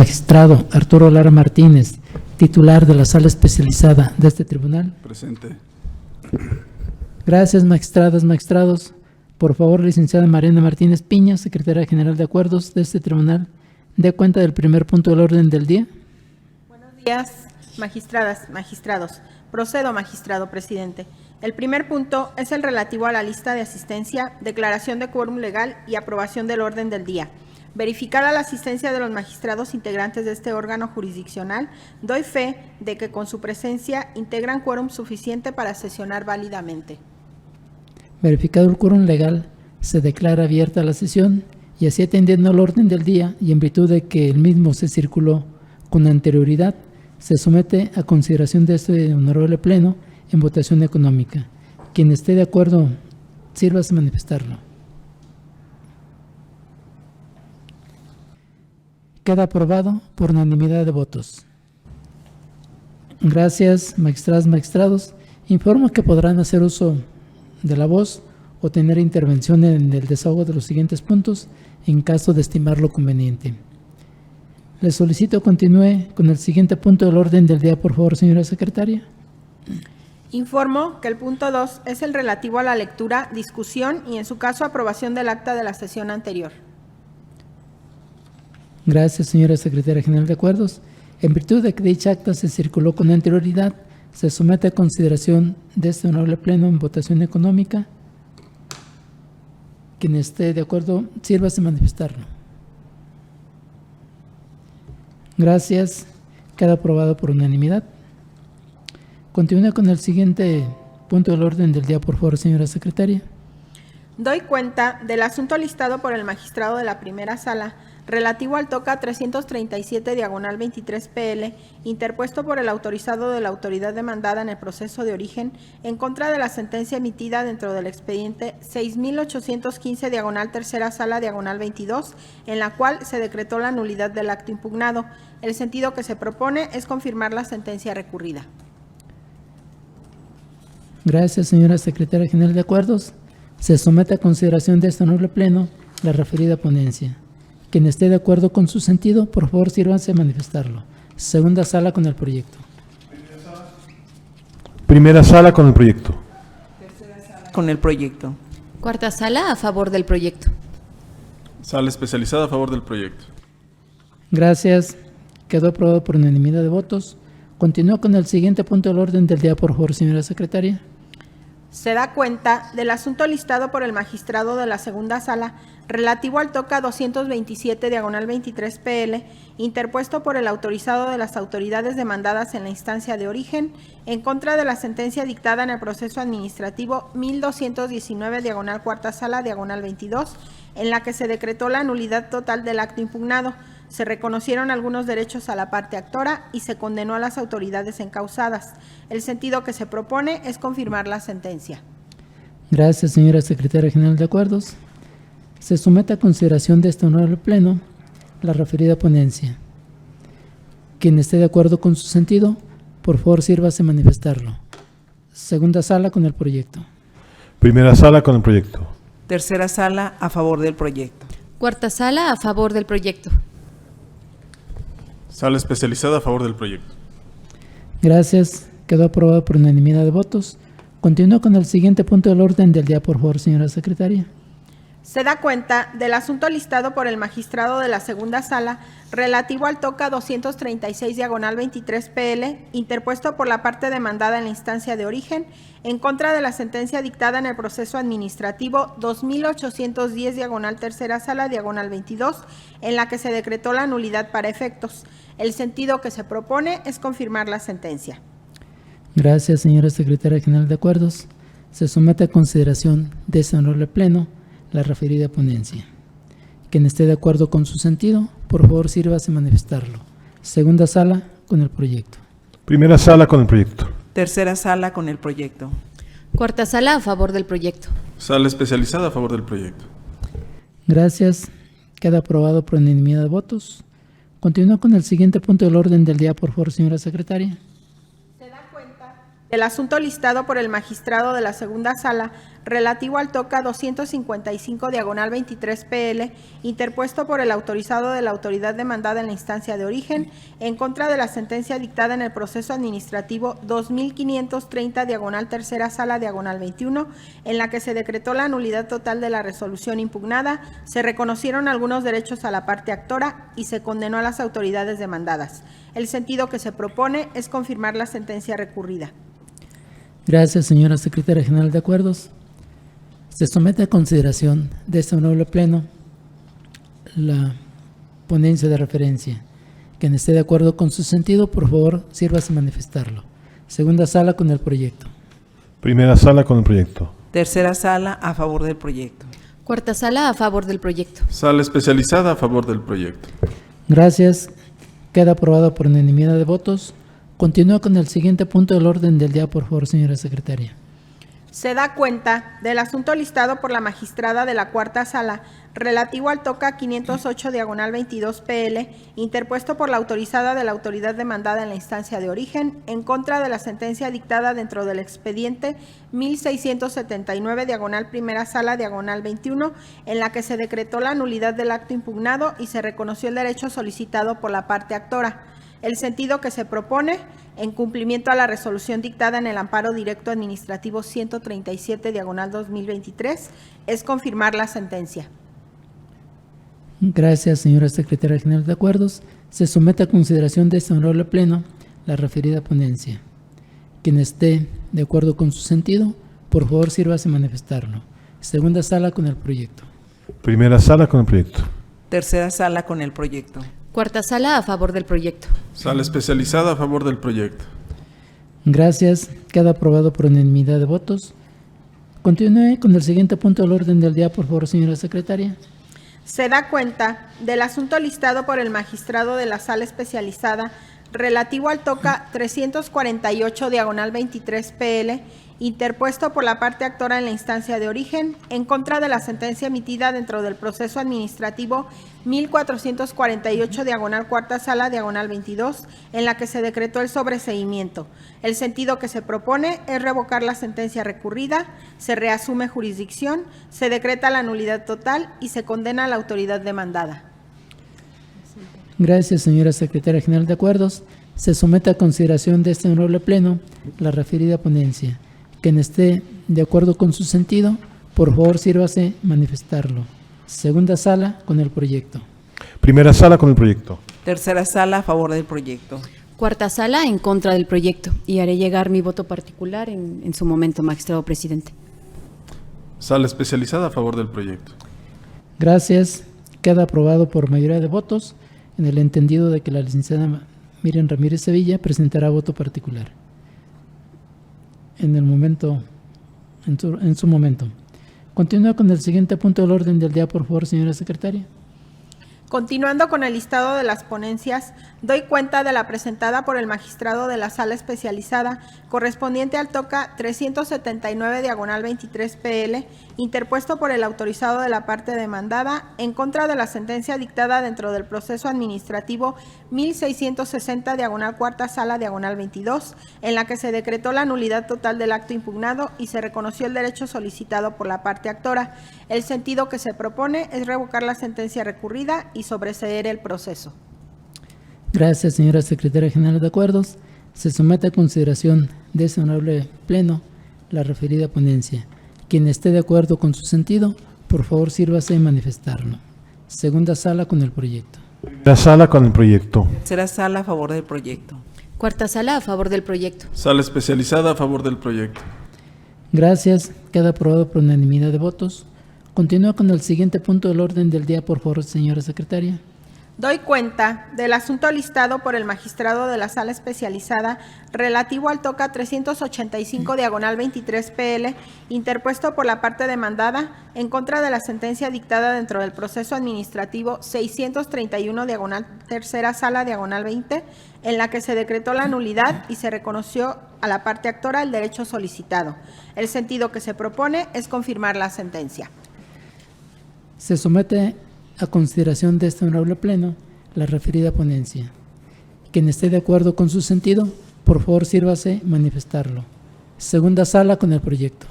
magistrado Arturo Lara Martínez, titular de la sala especializada de este tribunal. Presente. Gracias, magistradas, magistrados. Por favor, licenciada Mariana Martínez Piña, secretaria general de acuerdos de este tribunal, dé cuenta del primer punto del orden del día. Buenos días, magistradas, magistrados. Procedo, magistrado presidente. El primer punto es el relativo a la lista de asistencia, declaración de quórum legal y aprobación del orden del día. Verificada la asistencia de los magistrados integrantes de este órgano jurisdiccional, doy fe de que con su presencia integran quórum suficiente para sesionar válidamente. Verificado el quórum legal, se declara abierta la sesión y así atendiendo al orden del día y en virtud de que el mismo se circuló con anterioridad, se somete a consideración de este honorable pleno en votación económica. Quien esté de acuerdo, sírvase a manifestarlo. Queda aprobado por unanimidad de votos. Gracias, magistradas, magistrados. Informo que podrán hacer uso de la voz o tener intervención en el desahogo de los siguientes puntos en caso de estimarlo conveniente. Les solicito continúe con el siguiente punto del orden del día, por favor, señora secretaria. Informo que el punto 2 es el relativo a la lectura, discusión y, en su caso, aprobación del acta de la sesión anterior. Gracias, señora secretaria general de acuerdos. En virtud de que dicha acta se circuló con anterioridad, se somete a consideración de este honorable pleno en votación económica. Quien esté de acuerdo, sírvase a manifestarlo. Gracias. Queda aprobado por unanimidad. Continúe con el siguiente punto del orden del día, por favor, señora secretaria. Doy cuenta del asunto listado por el magistrado de la primera sala, relativo al TOCA 337/23 PL, interpuesto por el autorizado de la autoridad demandada en el proceso de origen en contra de la sentencia emitida dentro del expediente 6815/tercera sala/22, en la cual se decretó la nulidad del acto impugnado. El sentido que se propone es confirmar la sentencia recurrida. Gracias, señora secretaria general de acuerdos. Se somete a consideración de este honorable pleno la referida ponencia. Quien esté de acuerdo con su sentido, por favor, sírvanse a manifestarlo. Segunda sala con el proyecto. Primera sala con el proyecto. Tercera sala con el proyecto. Cuarta sala a favor del proyecto. Sala especializada a favor del proyecto. Gracias. Quedó aprobado por unanimidad de votos. Continúa con el siguiente punto del orden del día, por favor, señora secretaria. Se da cuenta del asunto listado por el magistrado de la segunda sala relativo al TOCA 227/23 PL, interpuesto por el autorizado de las autoridades demandadas en la instancia de origen en contra de la sentencia dictada en el proceso administrativo 1219/cuarta sala/22, en la que se decretó la nulidad total del acto impugnado. Se reconocieron algunos derechos a la parte actora y se condenó a las autoridades encausadas. El sentido que se propone es confirmar la sentencia. Gracias, señora secretaria general de acuerdos. Se somete a consideración de este honorable pleno la referida ponencia. Quien esté de acuerdo con su sentido, por favor, sírvase a manifestarlo. Segunda sala con el proyecto. Primera sala con el proyecto. Tercera sala a favor del proyecto. Cuarta sala a favor del proyecto. Sala especializada a favor del proyecto. Gracias. Quedó aprobado por unanimidad de votos. Continúo con el siguiente punto del orden del día, por favor, señora secretaria. Se da cuenta del asunto listado por el magistrado de la segunda sala relativo al TOCA 236/23 PL, interpuesto por la parte demandada en la instancia de origen en contra de la sentencia dictada en el proceso administrativo 2810/tercera sala/22, en la que se decretó la nulidad para efectos. El sentido que se propone es confirmar la sentencia. Gracias, señora secretaria general de acuerdos. Se somete a consideración de este honorable pleno la referida ponencia. Quien esté de acuerdo con su sentido, por favor, sírvase a manifestarlo. Segunda sala con el proyecto. Primera sala con el proyecto. Tercera sala con el proyecto. Cuarta sala a favor del proyecto. Sala especializada a favor del proyecto. Gracias. Queda aprobado por unanimidad de votos. Continúa con el siguiente punto del orden del día, por favor, señora secretaria. El asunto listado por el magistrado de la segunda sala relativo al TOCA 255 diagonal 23 PL, interpuesto por el autorizado de la autoridad demandada en la instancia de origen, en contra de la sentencia dictada en el proceso administrativo 2530 diagonal tercera sala diagonal 21, en la que se decretó la nulidad total de la resolución impugnada, se reconocieron algunos derechos a la parte actora y se condenó a las autoridades demandadas. El sentido que se propone es confirmar la sentencia recurrida. Gracias, señora Secretaria General de Acuerdos. Se somete a consideración de este honorable Pleno la ponencia de referencia. Quien esté de acuerdo con su sentido, por favor, sírvase a manifestarlo. Segunda sala con el proyecto. Primera sala con el proyecto. Tercera sala a favor del proyecto. Cuarta sala a favor del proyecto. Sala especializada a favor del proyecto. Gracias. Queda aprobado por unanimidad de votos. Continúa con el siguiente punto del orden del día, por favor, señora Secretaria. Se da cuenta del asunto listado por la magistrada de la cuarta sala relativo al TOCA 508 diagonal 22 PL, interpuesto por la autorizada de la autoridad demandada en la instancia de origen, en contra de la sentencia dictada dentro del expediente 1679 diagonal primera sala diagonal 21, en la que se decretó la nulidad del acto impugnado y se reconoció el derecho solicitado por la parte actora. El sentido que se propone, en cumplimiento a la resolución dictada en el amparo directo administrativo 137 diagonal 2023, es confirmar la sentencia. Gracias, señora Secretaria General de Acuerdos. Se somete a consideración de este honorable Pleno la referida ponencia. Quien esté de acuerdo con su sentido, por favor, sírvase a manifestarlo. Segunda sala con el proyecto. Primera sala con el proyecto. Tercera sala con el proyecto. Cuarta sala a favor del proyecto. Sala especializada a favor del proyecto. Gracias. Queda aprobado por unanimidad de votos. Continúe con el siguiente punto del orden del día, por favor, señora Secretaria. Se da cuenta del asunto listado por el magistrado de la sala especializada relativo al TOCA 348 diagonal 23 PL, interpuesto por la parte actora en la instancia de origen, en contra de la sentencia emitida dentro del proceso administrativo 1448 diagonal cuarta sala diagonal 22, en la que se decretó el sobreseimiento. El sentido que se propone es revocar la sentencia recurrida, se reasume jurisdicción, se decreta la nulidad total y se condena a la autoridad demandada. Gracias, señora Secretaria General de Acuerdos. Se somete a consideración de este honorable Pleno la referida ponencia. Quien esté de acuerdo con su sentido, por favor, sírvase manifestarlo. Segunda sala con el proyecto. Primera sala con el proyecto. Tercera sala a favor del proyecto. Cuarta sala en contra del proyecto. Y haré llegar mi voto particular en su momento, magistrado presidente. Sala especializada a favor del proyecto. Gracias. Queda aprobado por mayoría de votos, en el entendido de que la licenciada Miriam Ramírez Sevilla presentará voto particular en su momento. Continúa con el siguiente punto del orden del día, por favor, señora Secretaria. Continuando con el listado de las ponencias, doy cuenta de la presentada por el magistrado de la sala especializada correspondiente al TOCA 379 diagonal 23 PL, interpuesto por el autorizado de la parte demandada en contra de la sentencia dictada dentro del proceso administrativo 1660 diagonal cuarta sala diagonal 22, en la que se decretó la nulidad total del acto impugnado y se reconoció el derecho solicitado por la parte actora. El sentido que se propone es revocar la sentencia recurrida y sobreseer el proceso. Gracias, señora Secretaria General de Acuerdos. Se somete a consideración de este honorable Pleno la referida ponencia. Quien esté de acuerdo con su sentido, por favor, sírvase a manifestarlo. Segunda sala con el proyecto. Primera sala con el proyecto. Tercera sala a favor del proyecto. Cuarta sala a favor del proyecto. Sala especializada a favor del proyecto. Gracias. Queda aprobado por unanimidad de votos. Continúa con el siguiente punto del orden del día, por favor, señora Secretaria. Doy cuenta del asunto listado por el magistrado de la sala especializada relativo al TOCA 385 diagonal 23 PL, interpuesto por la parte demandada en contra de la sentencia dictada dentro del proceso administrativo 631 diagonal tercera sala diagonal 20, en la que se decretó la nulidad y se reconoció a la parte actora el derecho solicitado. El sentido que se propone es confirmar la sentencia. Se somete a consideración de este honorable Pleno la referida ponencia. Quien esté de acuerdo con su sentido, por favor, sírvase manifestarlo. Segunda sala con el proyecto.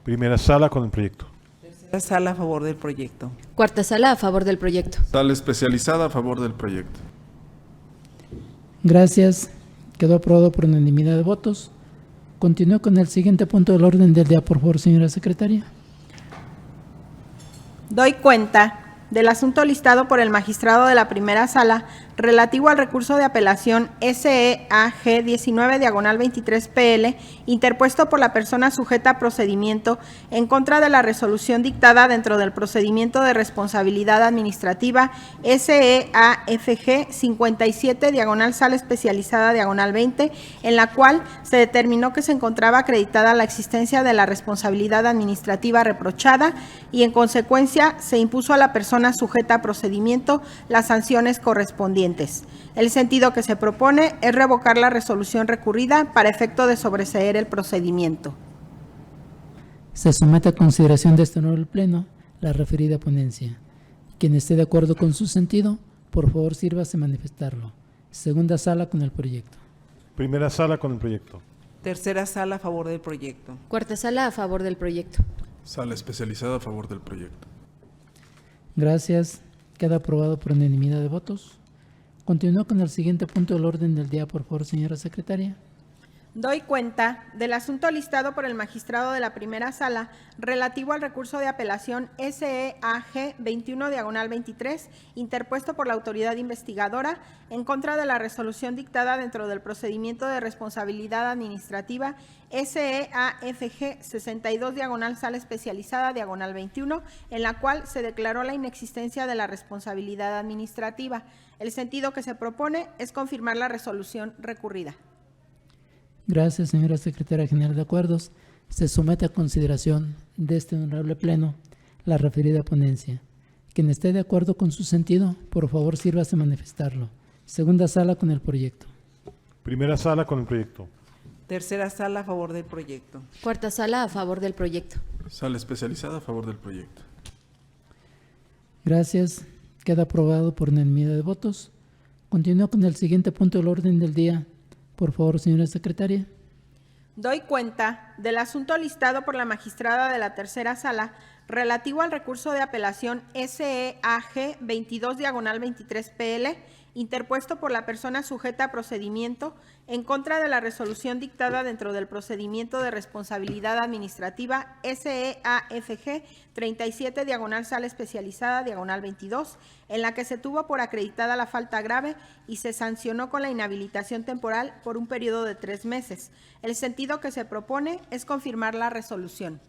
Primera sala con el proyecto. Tercera sala a favor del proyecto. Cuarta sala a favor del proyecto. Sala especializada a favor del proyecto. Gracias. Quedó aprobado por unanimidad de votos. Continúo con el siguiente punto del orden del día, por favor, señora secretaria. Doy cuenta del asunto listado por el magistrado de la primera sala relativo al recurso de apelación SEAG 19/23PL interpuesto por la persona sujeta a procedimiento en contra de la resolución dictada dentro del procedimiento de responsabilidad administrativa SEAFG 57/sala especializada -20, en la cual se determinó que se encontraba acreditada la existencia de la responsabilidad administrativa reprochada y en consecuencia se impuso a la persona sujeta a procedimiento las sanciones correspondientes. El sentido que se propone es revocar la resolución recurrida para efecto de sobreseer el procedimiento. Se somete a consideración de este honorable Pleno la referida ponencia. Quien esté de acuerdo con su sentido, por favor sírvase manifestarlo. Segunda sala con el proyecto. Primera sala con el proyecto. Tercera sala a favor del proyecto. Cuarta sala a favor del proyecto. Sala especializada a favor del proyecto. Gracias. Queda aprobado por unanimidad de votos. Continúo con el siguiente punto del orden del día, por favor, señora secretaria. Doy cuenta del asunto listado por el magistrado de la primera sala relativo al recurso de apelación SEAG 21/23 interpuesto por la autoridad investigadora en contra de la resolución dictada dentro del procedimiento de responsabilidad administrativa SEAFG 62/sala especializada -21, en la cual se declaró la inexistencia de la responsabilidad administrativa. El sentido que se propone es confirmar la resolución recurrida. Gracias, señora secretaria general de acuerdos. Se somete a consideración de este honorable Pleno la referida ponencia. Quien esté de acuerdo con su sentido, por favor sírvase manifestarlo. Segunda sala con el proyecto. Primera sala con el proyecto. Tercera sala a favor del proyecto. Cuarta sala a favor del proyecto. Sala especializada a favor del proyecto. Gracias. Queda aprobado por unanimidad de votos. Continúo con el siguiente punto del orden del día. Por favor, señora secretaria. Doy cuenta del asunto listado por la magistrada de la tercera sala relativo al recurso de apelación SEAG 22/23PL interpuesto por la persona sujeta a procedimiento en contra de la resolución dictada dentro del procedimiento de responsabilidad administrativa SEAFG 37/sala especializada -22, en la que se tuvo por acreditada la falta grave y se sancionó con la inhabilitación temporal por un periodo de 3 meses. El sentido que se propone es confirmar la resolución.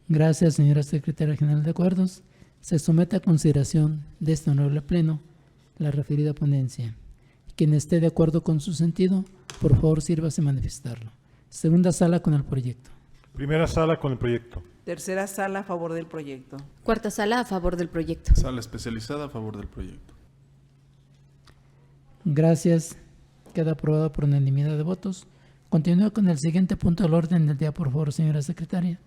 Gracias, señora secretaria general de acuerdos. Se somete a consideración de este honorable Pleno la referida ponencia. Quien esté de acuerdo con su sentido, por favor sírvase manifestarlo. Segunda sala con el proyecto. Primera sala con el proyecto. Tercera sala a favor del proyecto. Cuarta sala a favor del proyecto. Sala especializada a favor del proyecto. Gracias. Queda aprobado por unanimidad de votos. Continúo con el siguiente punto del orden del día, por favor, señora secretaria.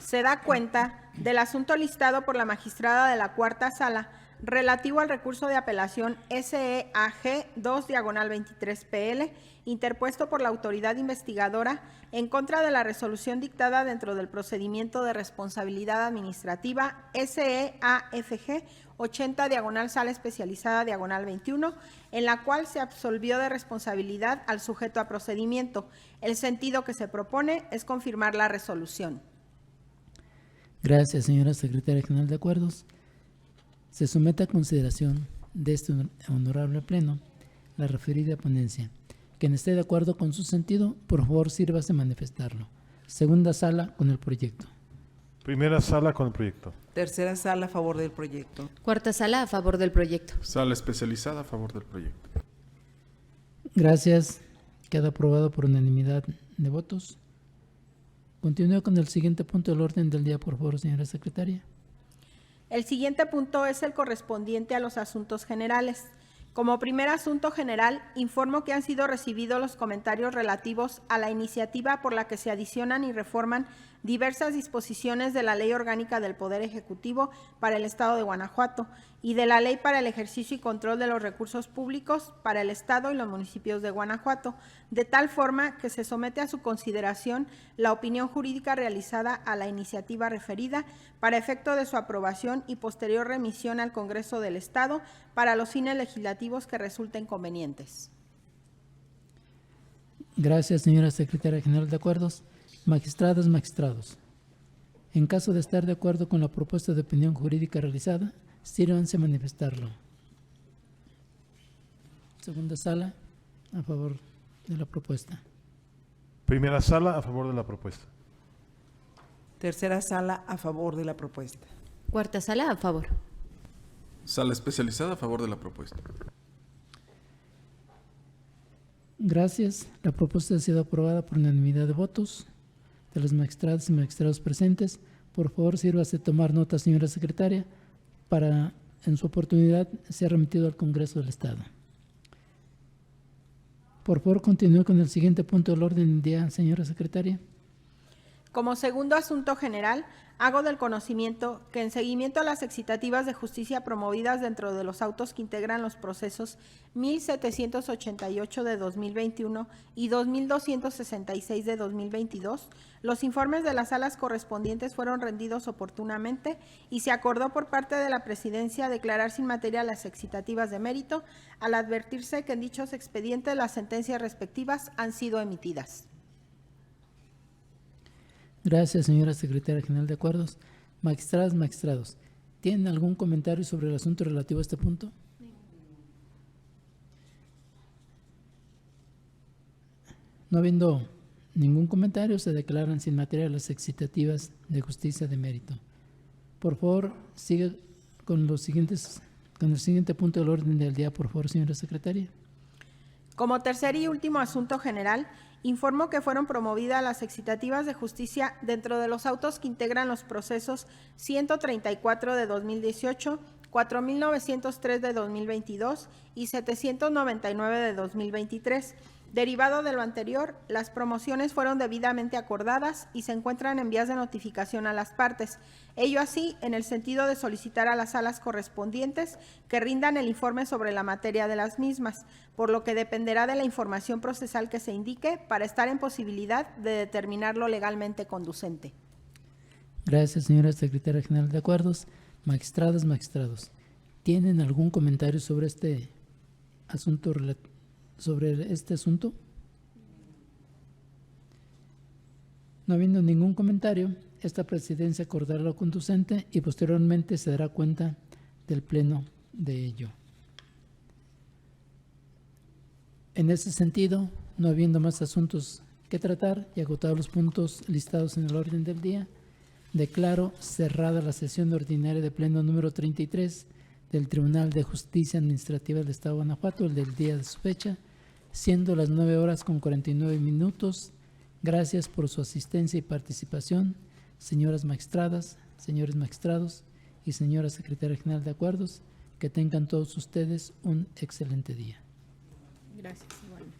Se da cuenta del asunto listado por la magistrada de la cuarta sala relativo al recurso de apelación SEAG 2/23PL interpuesto por la autoridad investigadora en contra de la resolución dictada dentro del procedimiento de responsabilidad administrativa SEAFG 80/sala especializada -21, en la cual se absolvió de responsabilidad al sujeto a procedimiento. El sentido que se propone es confirmar la resolución. Gracias, señora secretaria general de acuerdos. Se somete a consideración de este honorable Pleno la referida ponencia. Quien esté de acuerdo con su sentido, por favor sírvase manifestarlo. Segunda sala con el proyecto. Primera sala con el proyecto. Tercera sala a favor del proyecto. Cuarta sala a favor del proyecto. Sala especializada a favor del proyecto. Gracias. Queda aprobado por unanimidad de votos. Continúo con el siguiente punto del orden del día, por favor, señora secretaria. El siguiente punto es el correspondiente a los asuntos generales. Como primer asunto general, informo que han sido recibidos los comentarios relativos a la iniciativa por la que se adicionan y reforman diversas disposiciones de la Ley Orgánica del Poder Ejecutivo para el Estado de Guanajuato y de la Ley para el Ejercicio y Control de los Recursos Públicos para el Estado y los municipios de Guanajuato, de tal forma que se somete a su consideración la opinión jurídica realizada a la iniciativa referida para efecto de su aprobación y posterior remisión al Congreso del Estado para los fines legislativos que resulten convenientes. Gracias, señora Secretaria General de Acuerdos. Magistradas, magistrados. En caso de estar de acuerdo con la propuesta de opinión jurídica realizada, sírvanse a manifestarlo. Segunda sala, a favor de la propuesta. Primera sala, a favor de la propuesta. Tercera sala, a favor de la propuesta. Cuarta sala, a favor. Sala especializada a favor de la propuesta. Gracias. La propuesta ha sido aprobada por unanimidad de votos de los magistrados y magistrados presentes. Por favor, sírvase a tomar nota, señora secretaria, para en su oportunidad ser remitido al Congreso del Estado. Por favor, continúe con el siguiente punto del orden del día, señora secretaria. Como segundo asunto general, hago del conocimiento que en seguimiento a las excitativas de justicia promovidas dentro de los autos que integran los procesos 1788 de 2021 y 2266 de 2022, los informes de las salas correspondientes fueron rendidos oportunamente y se acordó por parte de la Presidencia declarar sin materia las excitativas de mérito, al advertirse que en dichos expedientes las sentencias respectivas han sido emitidas. Gracias, señora Secretaria General de Acuerdos. Magistradas, magistrados, ¿tienen algún comentario sobre el asunto relativo a este punto? No habiendo ningún comentario, se declaran sin materia las excitativas de justicia de mérito. Por favor, siga con el siguiente punto del orden del día, por favor, señora Secretaria. Como tercer y último asunto general, informo que fueron promovidas las excitativas de justicia dentro de los autos que integran los procesos 134 de 2018, 4.903 de 2022 y 799 de 2023. Derivado de lo anterior, las promociones fueron debidamente acordadas y se encuentran en vías de notificación a las partes. Ello así, en el sentido de solicitar a las salas correspondientes que rindan el informe sobre la materia de las mismas, por lo que dependerá de la información procesal que se indique para estar en posibilidad de determinarlo legalmente conducente. Gracias, señora Secretaria General de Acuerdos. Magistradas, magistrados, ¿tienen algún comentario sobre este asunto No habiendo ningún comentario, esta presidencia acordará lo conducente y posteriormente se dará cuenta del pleno de ello. En ese sentido, no habiendo más asuntos que tratar y agotados los puntos listados en el orden del día, declaro cerrada la sesión ordinaria de pleno número 33 del Tribunal de Justicia Administrativa del Estado de Guanajuato, el del día de su fecha, siendo las 9:49. Gracias por su asistencia y participación, señoras magistradas, señores magistrados y señora Secretaria General de Acuerdos. Que tengan todos ustedes un excelente día. Gracias, igualmente.